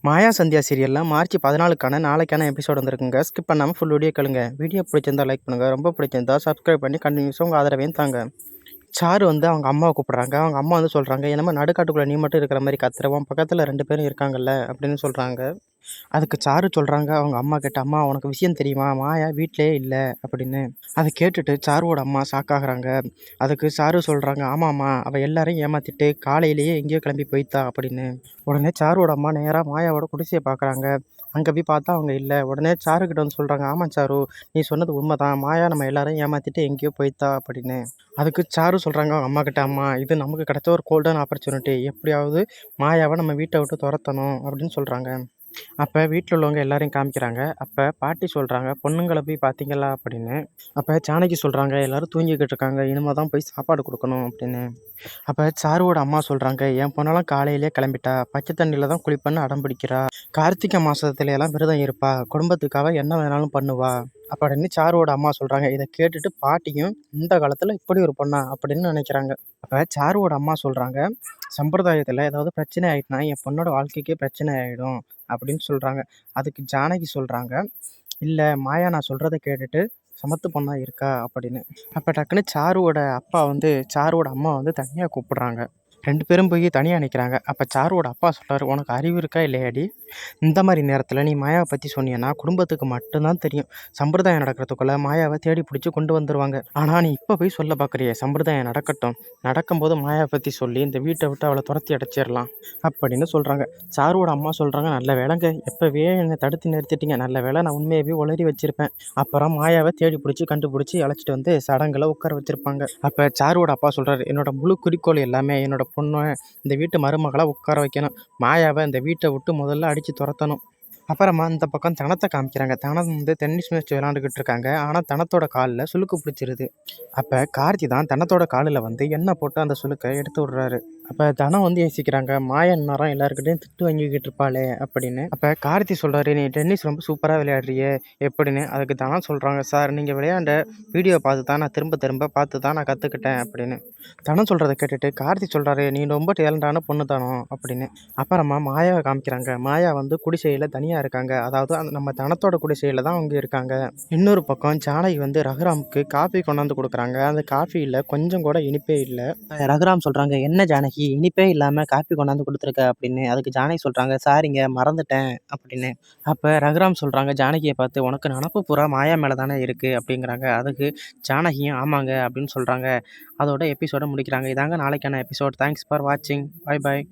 மாயா சந்தியா சீரியல்ல மார்ச் 14க்கான நாளைக்கான எபிசோட் வந்திருக்குங்க. ஸ்கிப் பண்ணாம ஃபுல் வீடியோ கேளுங்க. வீடியோ பிடிச்சிருந்தா லைக் பண்ணுங்க. ரொம்ப பிடிச்சிருந்தா சப்ஸ்கிரைப் பண்ணி கண்டினியூஸாக உங்கள் ஆதரவையும் தாங்க. சாரு வந்து அவங்க அம்மாவை கூப்பிட்றாங்க. அவங்க அம்மா வந்து சொல்கிறாங்க, என்னமோ நடுக்காட்டுக்குள்ளே நீ மட்டும் இருக்கிற மாதிரி கத்துற, உன் பக்கத்தில் 2 பேரும் இருக்காங்கல்ல அப்படின்னு சொல்கிறாங்க. அதுக்கு சாரு சொல்கிறாங்க அவங்க அம்மா கிட்ட, அம்மா உனக்கு விஷயம் தெரியுமா, மாயா வீட்டிலே இல்லை அப்படின்னு. அதை கேட்டுட்டு சாருவோட அம்மா ஷாக்காகிறாங்க. அதுக்கு சாரு சொல்கிறாங்க, ஆமாம்மா அவள் எல்லாரையும் ஏமாற்றிட்டு காலையிலேயே எங்கேயோ கிளம்பி போய்த்தா அப்படின்னு. உடனே சாருவோட அம்மா நேராக மாயாவோட குடிசையை பார்க்குறாங்க. அங்கே போய் பார்த்தா அவங்க இல்லை. உடனே சாருக்கிட்ட வந்து சொல்கிறாங்க, ஆமாம் சாரு, நீ சொன்னது உண்மை தான், மாயா நம்ம எல்லாரையும் ஏமாற்றிட்டு எங்கேயோ போய்த்தா அப்படின்னு. அதுக்கு சாரு சொல்கிறாங்க அவங்க அம்மா கிட்ட, அம்மா இது நமக்கு கிடைச்ச ஒரு கோல்டன் ஆப்பர்ச்சுனிட்டி, எப்படியாவது மாயாவை நம்ம வீட்டை விட்டு துரத்தணும் அப்படின்னு சொல்கிறாங்க. அப்போ வீட்டில் உள்ளவங்க எல்லாரையும் காமிக்கிறாங்க. அப்போ பாட்டி சொல்கிறாங்க, பொண்ணுங்களை போய் பார்த்தீங்களா அப்படின்னு. அப்போ ஜானகி சொல்கிறாங்க, எல்லோரும் தூங்கிக்கிட்டு இருக்காங்க, இனிமேல் தான் போய் சாப்பாடு கொடுக்கணும் அப்படின்னு. அப்போ சாருவோட அம்மா சொல்கிறாங்க, என் பொண்ணெல்லாம் காலையிலே கிளம்பிட்டா, பச்சை தண்ணியில் தான் குளிப்பண்ணு அடம் பிடிக்கிறா, கார்த்திகை மாதத்துல எல்லாம் விரதம் இருப்பா, குடும்பத்துக்காக என்ன வேணாலும் பண்ணுவா அப்படின்னு சாருவோட அம்மா சொல்கிறாங்க. இதை கேட்டுட்டு பாட்டியும் இந்த காலத்தில் இப்படி ஒரு பொண்ணா அப்படின்னு நினைக்கிறாங்க. அப்போ சாருவோட அம்மா சொல்கிறாங்க, சம்பிரதாயத்தில் ஏதாவது பிரச்சனை ஆகிட்டுனா என் பொண்ணோட வாழ்க்கைக்கே பிரச்சனை ஆகிடும் அப்படின்னு சொல்கிறாங்க. அதுக்கு ஜானகி சொல்கிறாங்க, இல்லை மாயா நான் சொல்கிறத கேட்டுட்டு சமத்து பொண்ணா இருக்கா அப்படின்னு. அப்போ டக்குன்னு சாருவோட அப்பா வந்து சாருவோட அம்மா வந்து தனியாக கூப்பிடுறாங்க. 2 பேரும் போய் தனியாக நிற்கிறாங்க. அப்போ சாருவோட அப்பா சொல்கிறார், உனக்கு அறிவு இருக்கா இல்லையாடி, இந்த மாதிரி நேரத்தில் நீ மாயாவை பற்றி சொன்னீங்கன்னா குடும்பத்துக்கு மட்டும்தான் தெரியும், சம்பிரதாயம் நடக்கிறதுக்குள்ளே மாயாவை தேடி பிடிச்சி கொண்டு வந்துடுவாங்க. ஆனால் நீ இப்போ போய் சொல்ல பார்க்குறிய, சம்பிரதாயம் நடக்கட்டும், நடக்கும்போது மாயாவை பற்றி சொல்லி இந்த வீட்டை விட்டு அவளை துரத்தி அடைச்சிடலாம் அப்படின்னு சொல்கிறாங்க. சாருவோட அம்மா சொல்கிறாங்க, நல்ல வேலைங்க, எப்போவே என்னை தடுத்து நிறுத்திட்டீங்க, நல்ல வேலை, நான் உண்மையாகவே உளறி வச்சுருப்பேன். அப்புறம் மாயாவை தேடி பிடிச்சி கண்டுபிடிச்சி அழைச்சிட்டு வந்து சடங்கில் உட்கார வச்சுருப்பாங்க. அப்போ சாருவோட அப்பா சொல்கிறார், என்னோட முழு குறிக்கோள் எல்லாமே என்னோட பொண்ணை இந்த வீட்டு மருமகளாக உட்கார வைக்கணும், மாயாவை இந்த வீட்டை விட்டு முதல்ல அடித்து துரத்தணும். அப்புறமா இந்த பக்கம் தனத்தை காமிக்கிறாங்க. தனம் வந்து டென்னிஸ் மேட்ச் விளாண்டுக்கிட்டு இருக்காங்க. ஆனால் தனத்தோட காலில் சுளுக்கு பிடிச்சிருது. அப்போ கார்த்தி தான் தனத்தோட காலில் வந்து எண்ணெய் போட்டு அந்த சுளுக்கை எடுத்து விடுறாரு. அப்போ தனம் வந்து யோசிக்கிறாங்க, மாயன் நேரம் எல்லாருக்கிட்டையும் திட்டு வாங்கிக்கிட்டு இருப்பாளே அப்படின்னு. அப்போ கார்த்தி சொல்கிறாரு, நீ டென்னிஸ் ரொம்ப சூப்பராக விளையாடுறியே எப்படின்னு. அதுக்கு தனம் சொல்கிறாங்க, சார் நீங்கள் விளையாண்ட வீடியோ பார்த்து தான் நான் திரும்ப திரும்ப பார்த்து தான் நான் கற்றுக்கிட்டேன் அப்படின்னு. தனம் சொல்கிறத கேட்டுட்டு கார்த்தி சொல்கிறாரு, நீ ரொம்ப டேலண்டான பொண்ணு தானோ அப்படின்னு. அப்புறமா மாயாவை காமிக்கிறாங்க. மாயா வந்து குடிசையில் தனியாக இருக்காங்க. அதாவது நம்ம தனத்தோட குடிசையில் தான் அவங்க இருக்காங்க. இன்னொரு பக்கம் ஜானகி வந்து ரகுராமுக்கு காஃபி கொண்டாந்து கொடுக்குறாங்க. அந்த காஃபியில் கொஞ்சம் கூட இனிப்பே இல்லை. ரகுராம் சொல்கிறாங்க, என்ன ஜானகி இனிப்பே இல்லாமல் காஃபி கொண்டாந்து கொடுத்துருக்க அப்படின்னு. அதுக்கு ஜானகி சொல்கிறாங்க, சாரிங்க மறந்துட்டேன் அப்படின்னு. அப்போ ரகுராம் சொல்கிறாங்க ஜானகியை பார்த்து, உனக்கு நினப்பு பூரா மாயா மேலே தானே இருக்குது அப்படிங்கிறாங்க. அதுக்கு ஜானகியும் ஆமாங்க அப்படின்னு சொல்கிறாங்க. அதோட எபிசோட முடிக்கிறாங்க. இதாங்க நாளைக்கான எபிசோட். தேங்க்ஸ் ஃபார் வாட்சிங். Bye bye.